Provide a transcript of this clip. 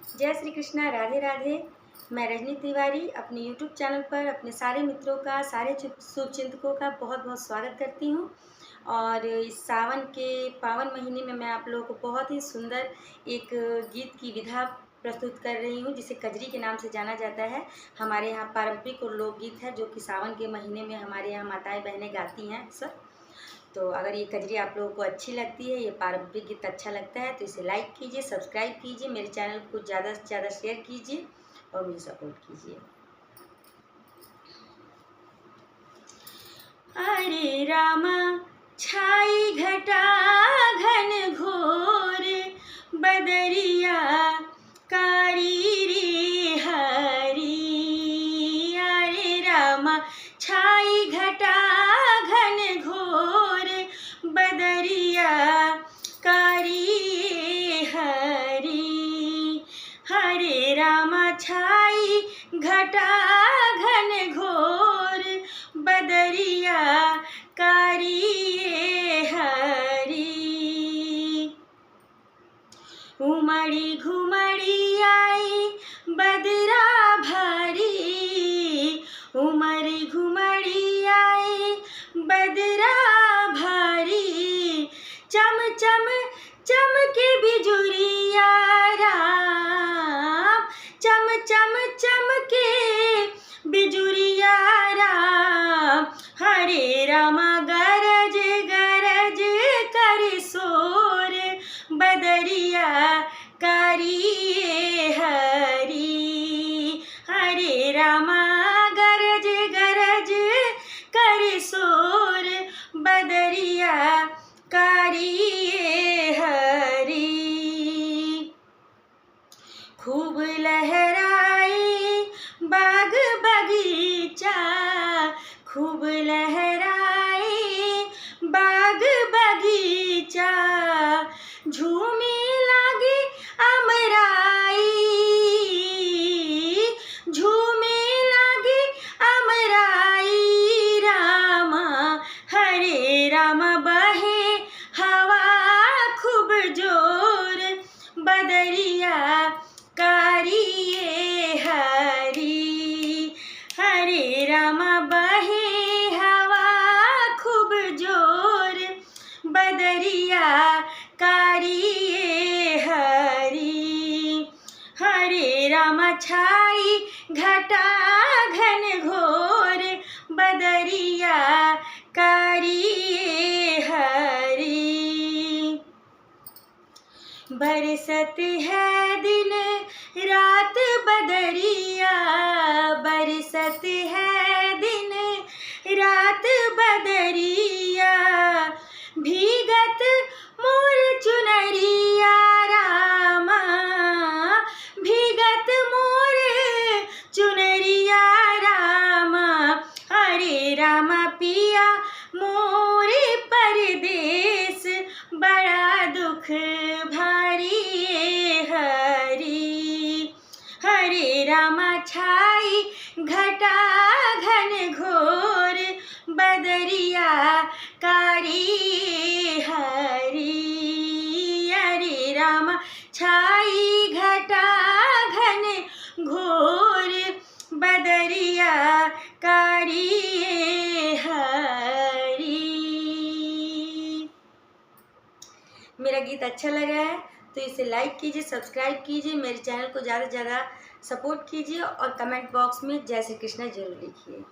जय श्री कृष्णा, राधे राधे। मैं रजनी तिवारी अपने YouTube चैनल पर अपने सारे मित्रों का, सारे शुभचिंतकों का बहुत बहुत स्वागत करती हूँ। और इस सावन के पावन महीने में मैं आप लोगों को बहुत ही सुंदर एक गीत की विधा प्रस्तुत कर रही हूँ, जिसे कजरी के नाम से जाना जाता है। हमारे यहाँ पारंपरिक और लोकगीत है, जो कि सावन के महीने में हमारे यहाँ माताएं बहनें गाती हैं अक्सर। तो अगर ये कजरी आप लोगों को अच्छी लगती है, ये पारंपरिक गीत अच्छा लगता है, तो इसे लाइक कीजिए, सब्सक्राइब कीजिए, मेरे चैनल को ज़्यादा से ज़्यादा शेयर कीजिए और मुझे सपोर्ट कीजिए। अरे रामा छाई घटा घन घोर बदरिया कारी रे हरी। अरे रामा छाई घटा घन घोर बदरिया कारी हरी। हरे रामा छाई घटा घन घोर बदरिया कारी हरी। उमड़ी घुमड़ी आई बदरा भारी। उमड़ी घुमड़ी आई बदरा भारी। चम चम चमके बिजुरिया राम। चम चम चमके बिजुरिया राम। हरे रामा गरज गरज कर सोर बदरिया कारी हरी। हरे रामा गरज गरज कर सोर बदरिया कारी हरी। खूब लहराई बाग बगीचा। खूब लहराई बाग बगीचा। झूमे लागे अमराई। झूमे लागे अमराई रामा। हरे रामा बहे हवा खूब जोर बदरिया कारी हरी। हरे रामा बहे हवा खूब जोर बदरिया कारी हरी। हरे रामा छाई घटा घन घोर बदरिया कारी हरी। बरसत है दिन रात बदरिया। बरसत है दिन रात बदरिया। भीगत मोर चुनरिया रामा। भीगत मोर चुनरिया रामा। हरे रामा पिया मोरे परदेस बड़ा दुख भारी हरी। हरे रामा छाई घटा घन घोर बदरिया कारी हरी। हरे रामा छाई घटा घन घोर बदरिया कारी हरी। मेरा गीत अच्छा लगा है तो इसे लाइक कीजिए, सब्सक्राइब कीजिए, मेरे चैनल को ज़्यादा से ज़्यादा सपोर्ट कीजिए और कमेंट बॉक्स में जय श्री कृष्ण जरूर लिखिए।